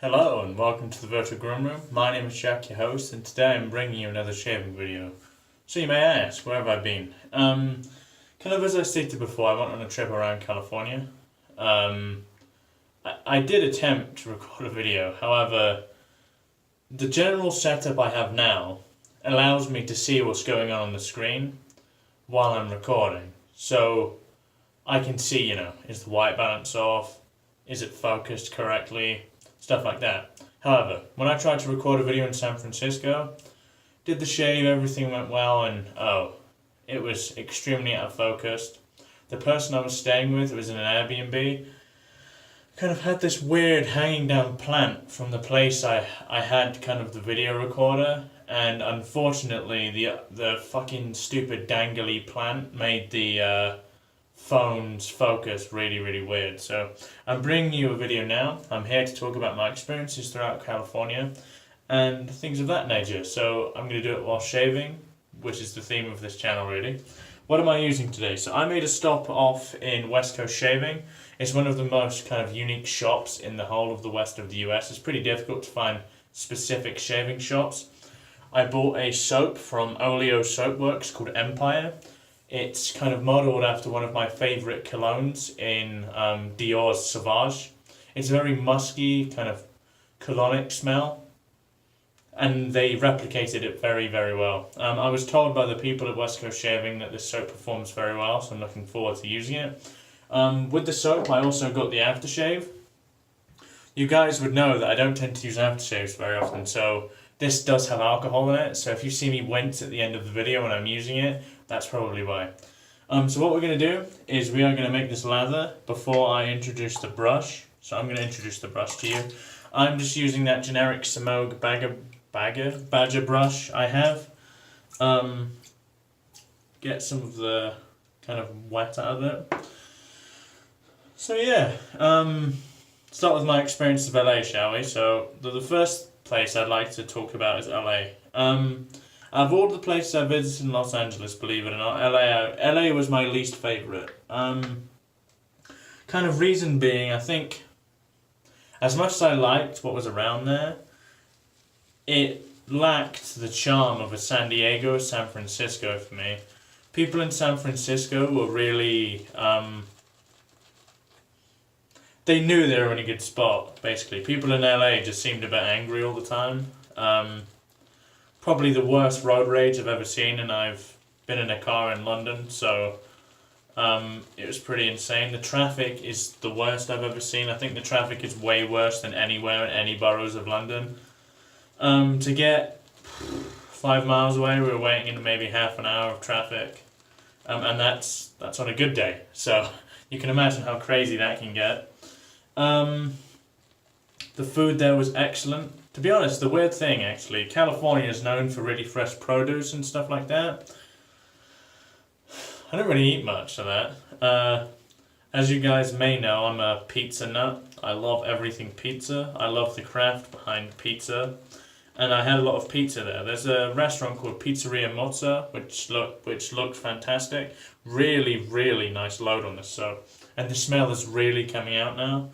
Hello and welcome to the virtual Groomroom. My name is Jack, your host, and today I'm bringing you another shaving video. So you may ask, where have I been? Kind of as I stated before, I went on a trip around California. I did attempt to record a video, however, the general setup I have now allows me to see what's going on the screen while I'm recording. So I can see, is the white balance off? Is it focused correctly? Stuff like that. However, when I tried to record a video in San Francisco, did the shave, everything went well, and it was extremely out of focus. The person I was staying with was in an Airbnb. Kind of had this weird hanging down plant from the place I had kind of the video recorder, and unfortunately the fucking stupid dangly plant made the phone's focus really weird. So I'm bringing you a video now. I'm here to talk about my experiences throughout California and things of that nature. So I'm going to do it while shaving, which is the theme of this channel really. What am I using today? So I made a stop off in West Coast Shaving. It's one of the most kind of unique shops in the whole of the west of the US. It's pretty difficult to find specific shaving shops. I bought a soap from Oleo Soapworks called Empire. It's kind of modeled after one of my favorite colognes in Dior's Sauvage. It's a very musky, kind of cologne smell, and they replicated it very well. I was told by the people at West Coast Shaving that this soap performs very well, so I'm looking forward to using it. With the soap, I also got the aftershave. You guys would know that I don't tend to use aftershaves very often, so this does have alcohol in it, so if you see me wince at the end of the video when I'm using it, that's probably why. So what we're going to do is we are going to make this lather before I introduce the brush. So I'm going to introduce the brush to you. I'm just using that generic Sauvage Badger brush I have. Get some of the kind of wet out of it. So yeah, start with my experience of LA, shall we? So the first place I'd like to talk about is LA. Of all the places I visited in Los Angeles, believe it or not, LA was my least favourite. Kind of reason being, I think, as much as I liked what was around there, it lacked the charm of a San Diego or San Francisco for me. People in San Francisco were really, they knew they were in a good spot, basically. People in LA just seemed a bit angry all the time. Probably the worst road rage I've ever seen, and I've been in a car in London, so it was pretty insane. The traffic is the worst I've ever seen. I think the traffic is way worse than anywhere in any boroughs of London. To get 5 miles away, we were waiting in maybe half an hour of traffic, and that's on a good day, so you can imagine how crazy that can get. The food there was excellent. To be honest, the weird thing actually, California is known for really fresh produce and stuff like that. I don't really eat much of that. As you guys may know, I'm a pizza nut. I love everything pizza. I love the craft behind pizza. And I had a lot of pizza there. There's a restaurant called Pizzeria Mozza, which looked fantastic. Really nice load on this soap. And the smell is really coming out now.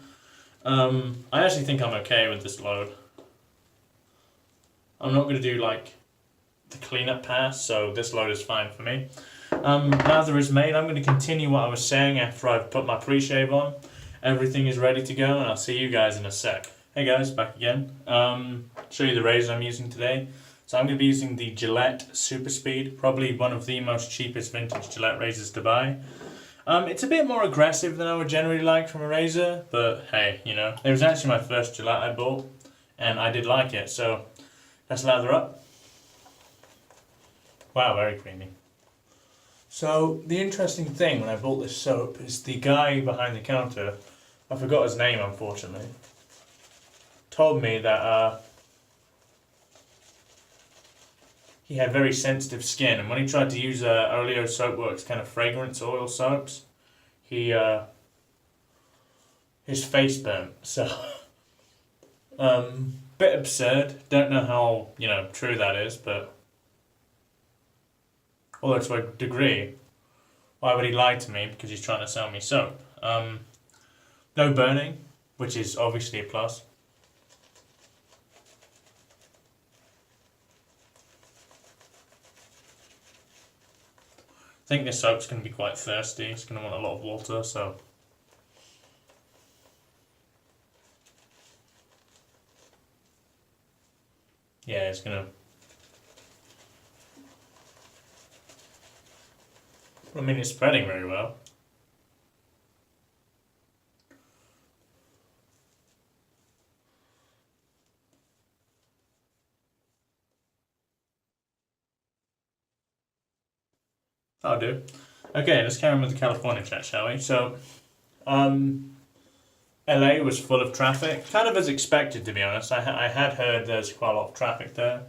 I actually think I'm okay with this load. I'm not going to do like the cleanup pass, so this load is fine for me. Lather is made. I'm going to continue what I was saying after I've put my pre-shave on. Everything is ready to go, and I'll see you guys in a sec. Hey guys, back again. Show you the razor I'm using today. So I'm going to be using the Gillette Superspeed, probably one of the most cheapest vintage Gillette razors to buy. It's a bit more aggressive than I would generally like from a razor, but hey, it was actually my first Gillette I bought, and I did like it, so let's lather up. Wow, very creamy. So the interesting thing when I bought this soap is the guy behind the counter, I forgot his name unfortunately, told me that he had very sensitive skin, and when he tried to use Oleo Soapworks kind of fragrance oil soaps, his face burnt. So bit absurd. Don't know how true that is, but although to a degree, why would he lie to me? Because he's trying to sell me soap. No burning, which is obviously a plus. think this soap's going to be quite thirsty. It's going to want a lot of water, so... yeah, it's going to... I mean, it's spreading very well. That'll do. Okay, let's carry on with the California chat, shall we? So, LA was full of traffic, kind of as expected, to be honest. I had heard there's quite a lot of traffic there.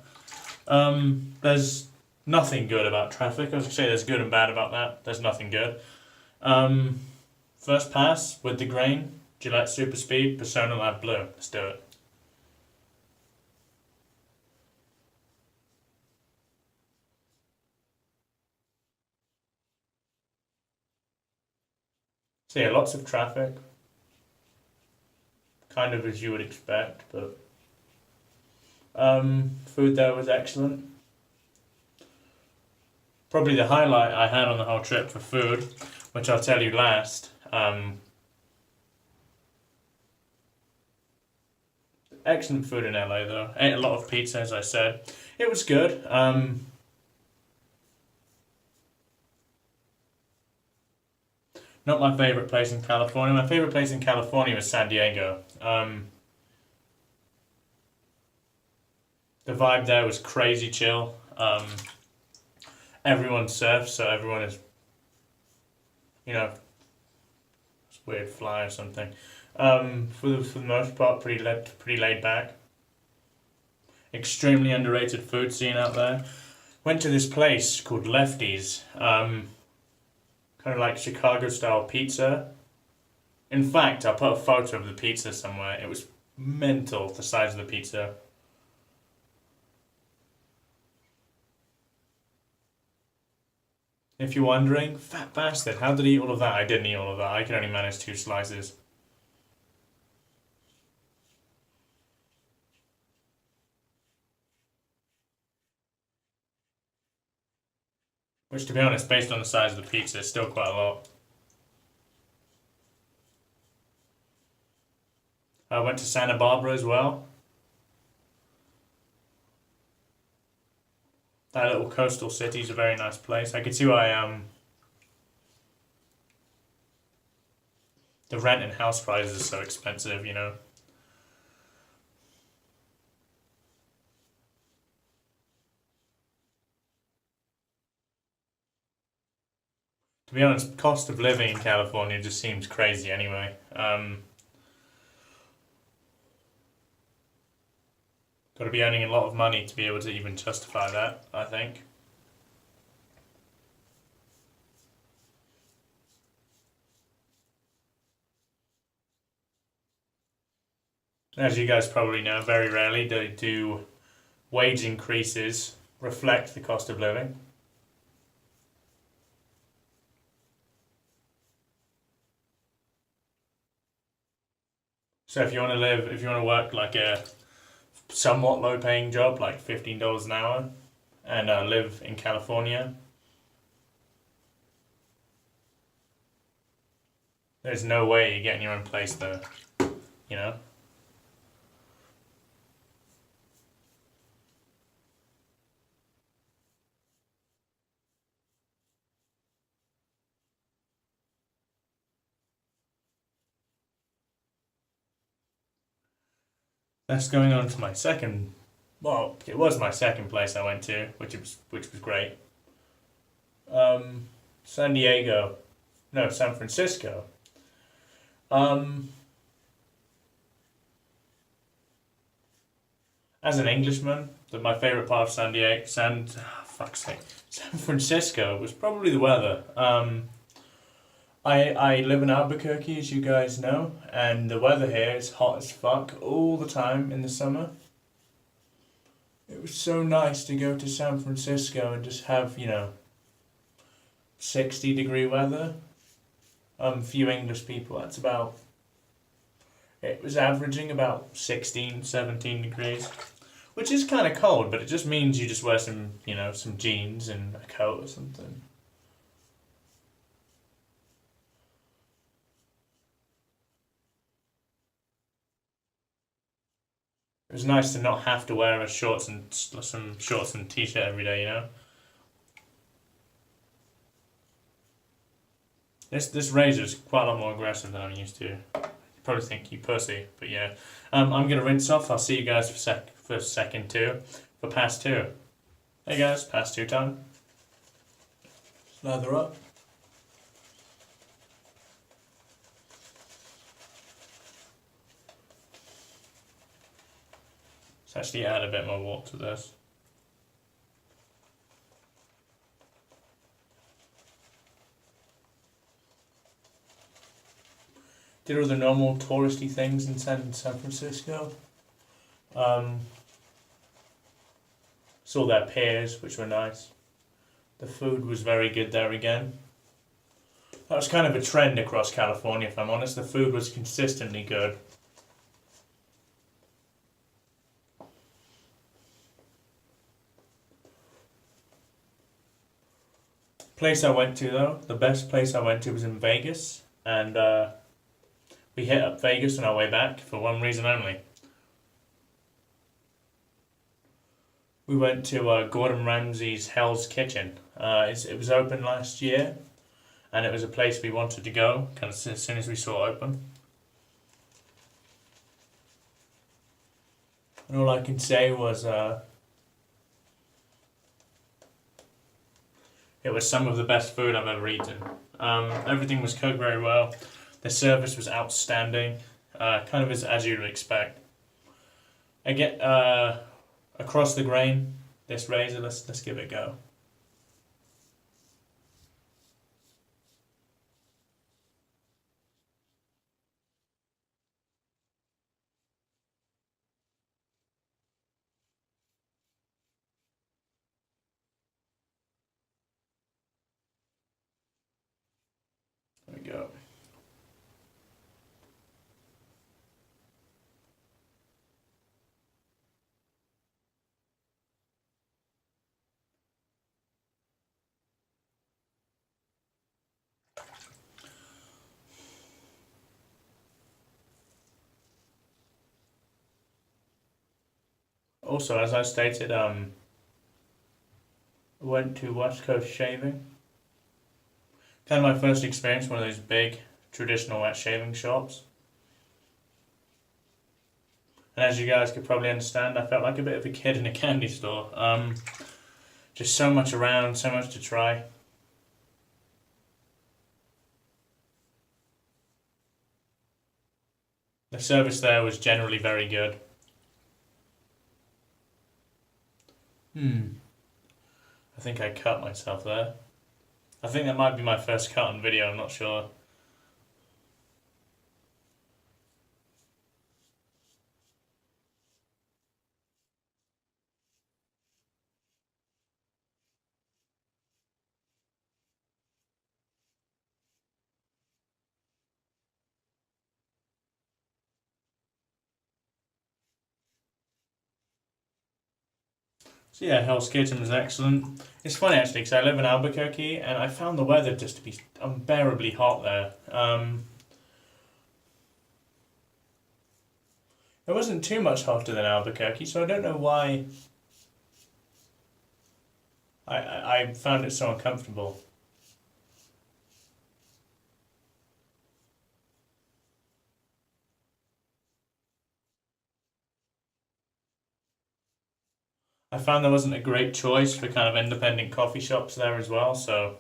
There's nothing good about traffic. I was going to say there's good and bad about that. There's nothing good. First pass with the grain, Gillette Superspeed, Persona Lab Blue. Let's do it. So yeah, lots of traffic. Kind of as you would expect, but food there was excellent. Probably the highlight I had on the whole trip for food, which I'll tell you last. Excellent food in LA though. Ate a lot of pizza, as I said. It was good. Not my favorite place in California. My favorite place in California was San Diego. The vibe there was crazy chill. Everyone surfs, so everyone is, it's a weird fly or something. For the most part, pretty laid back. Extremely underrated food scene out there. Went to this place called Lefty's. Kind of like Chicago-style pizza. In fact, I'll put a photo of the pizza somewhere. It was mental, the size of the pizza. If you're wondering, fat bastard, how did he eat all of that? I didn't eat all of that. I could only manage 2 slices. Which, to be honest, based on the size of the pizza, is still quite a lot. I went to Santa Barbara as well. That little coastal city is a very nice place. I could see why the rent and house prices are so expensive, To be honest, cost of living in California just seems crazy anyway. Got to be earning a lot of money to be able to even justify that, I think. As you guys probably know, very rarely do wage increases reflect the cost of living. So if you want to work like a somewhat low-paying job, like $15 an hour, and live in California, there's no way you're getting your own place there, That's going on to my second. Well, it was my second place I went to, which was great. San Francisco. As an Englishman, my favorite part of San Francisco was probably the weather. I live in Albuquerque, as you guys know, and the weather here is hot as fuck all the time in the summer. It was so nice to go to San Francisco and just have, 60-degree weather. For you English people, it was averaging about 16, 17 degrees, which is kind of cold, but it just means you just wear some jeans and a coat or something. It was nice to not have to wear some shorts and t-shirt every day, you know. This razor is quite a lot more aggressive than I'm used to. You probably think you pussy, but yeah. I'm gonna rinse off. I'll see you guys for second two, for pass two. Hey guys, pass two time. Lather up. Let's actually add a bit more water to this. Did all the normal touristy things in San Francisco. Saw their piers, which were nice. The food was very good there again. That was kind of a trend across California, if I'm honest. The food was consistently good. Place I went to though, the best place I went to was in Vegas, and we hit up Vegas on our way back for one reason only. We went to Gordon Ramsay's Hell's Kitchen. It was open last year, and it was a place we wanted to go kind of as soon as we saw it open. And all I can say was it was some of the best food I've ever eaten. Everything was cooked very well. The service was outstanding, kind of as you'd expect. I get across the grain, this razor. Let's give it a go. There we go. Also, as I stated, I went to West Coast Shaving. Kind of my first experience, one of those big traditional wet shaving shops. And as you guys could probably understand, I felt like a bit of a kid in a candy store. Just so much around, so much to try. The service there was generally very good. I think I cut myself there. I think that might be my first cut on video, I'm not sure. So yeah, Hell's Kitchen was excellent. It's funny actually, because I live in Albuquerque, and I found the weather just to be unbearably hot there. It wasn't too much hotter than Albuquerque, so I don't know why I found it so uncomfortable. I found there wasn't a great choice for kind of independent coffee shops there as well, so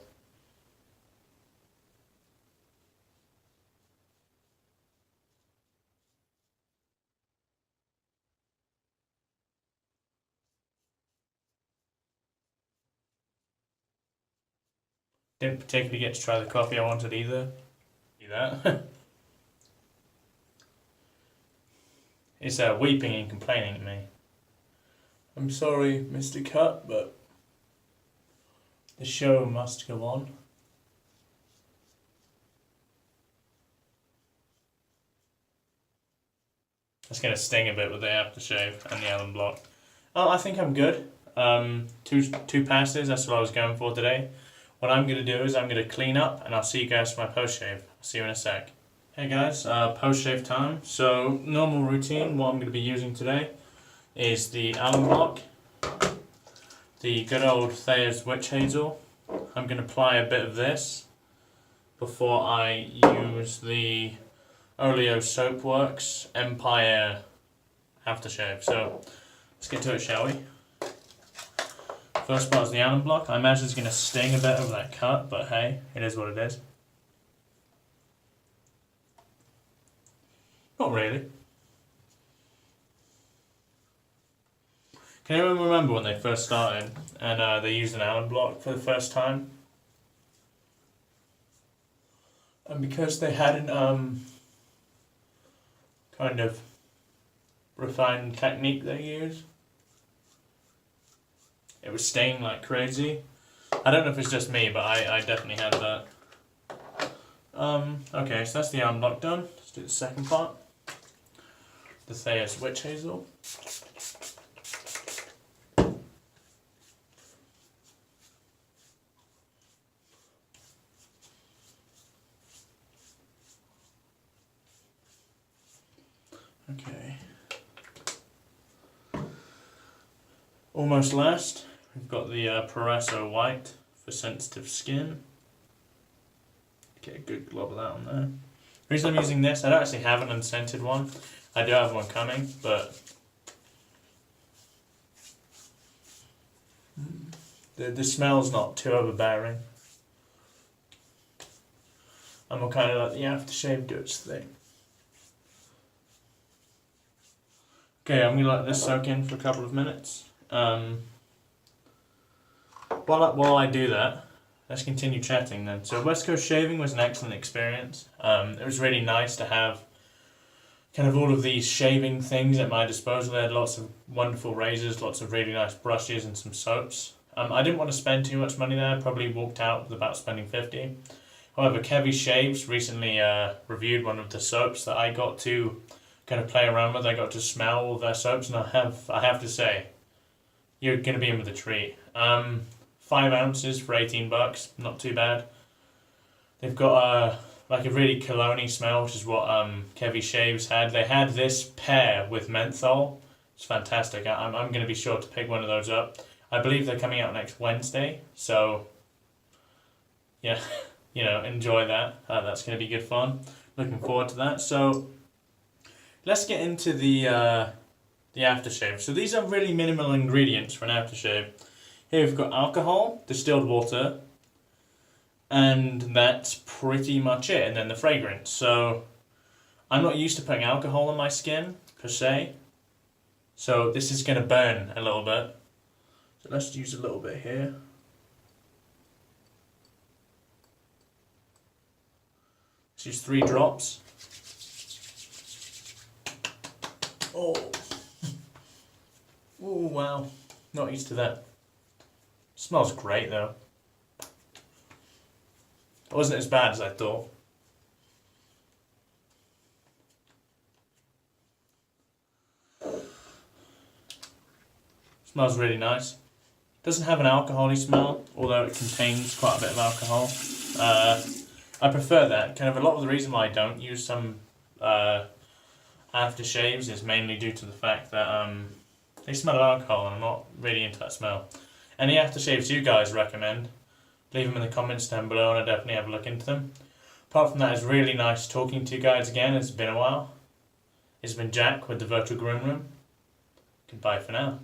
didn't particularly get to try the coffee I wanted either. See that? It's weeping and complaining at me. I'm sorry, Mr. Cut, but the show must go on. It's going to sting a bit with the aftershave and the alum block. Oh, I think I'm good. Two passes, that's what I was going for today. What I'm going to do is I'm going to clean up, and I'll see you guys for my post-shave. I'll see you in a sec. Hey guys, post-shave time. So, normal routine, what I'm going to be using today. is the alum block, the good old Thayer's Witch Hazel. I'm going to apply a bit of this before I use the Oleo Soapworks Empire aftershave. So let's get to it, shall we? First part is the alum block. I imagine it's going to sting a bit of that cut, but hey, it is what it is. Not really. Can anyone remember when they first started and they used an alum block for the first time? And because they hadn't kind of refined technique they used, it was staying like crazy. I don't know if it's just me, but I definitely had that. Okay, so that's the alum block done. Let's do the second part. The Thayer's Witch Hazel. Okay. Almost last, we've got the Proresso White for sensitive skin. Get a good glob of that on there. The reason I'm using this, I don't actually have an unscented one. I do have one coming, but the smell's not too overbearing. And we'll kind of let the aftershave do its thing. Okay, I'm going to let this soak in for a couple of minutes. While I do that, let's continue chatting then. So West Coast shaving was an excellent experience. It was really nice to have kind of all of these shaving things at my disposal. I had lots of wonderful razors, lots of really nice brushes and some soaps. I didn't want to spend too much money there, probably walked out with about spending $50. However, Kevy Shaves recently reviewed one of the soaps that I got to kind of play around with. I got to smell all of their soaps, and I have to say, you're going to be in with a treat. 5 ounces for $18, not too bad. They've got like a really cologne-y smell, which is what Kevy Shaves had. They had this pair with menthol. It's fantastic. I'm going to be sure to pick one of those up. I believe they're coming out next Wednesday, so yeah, you know, enjoy that. That's going to be good fun. Looking forward to that. So let's get into the aftershave. So these are really minimal ingredients for an aftershave. Here we've got alcohol, distilled water, and that's pretty much it. And then the fragrance. So I'm not used to putting alcohol on my skin, per se. So this is going to burn a little bit. So let's use a little bit here. Let's use 3 drops. Oh. Oh, wow. Not used to that. Smells great though. It wasn't as bad as I thought. Smells really nice. Doesn't have an alcohol-y smell, although it contains quite a bit of alcohol. I prefer that. Kind of a lot of the reason why I don't use some aftershaves is mainly due to the fact that they smell of alcohol and I'm not really into that smell. Any aftershaves you guys recommend, leave them in the comments down below and I'll definitely have a look into them. Apart from that, it's really nice talking to you guys again. It's been a while. It's been Jack with the Virtual Groomroom. Goodbye for now.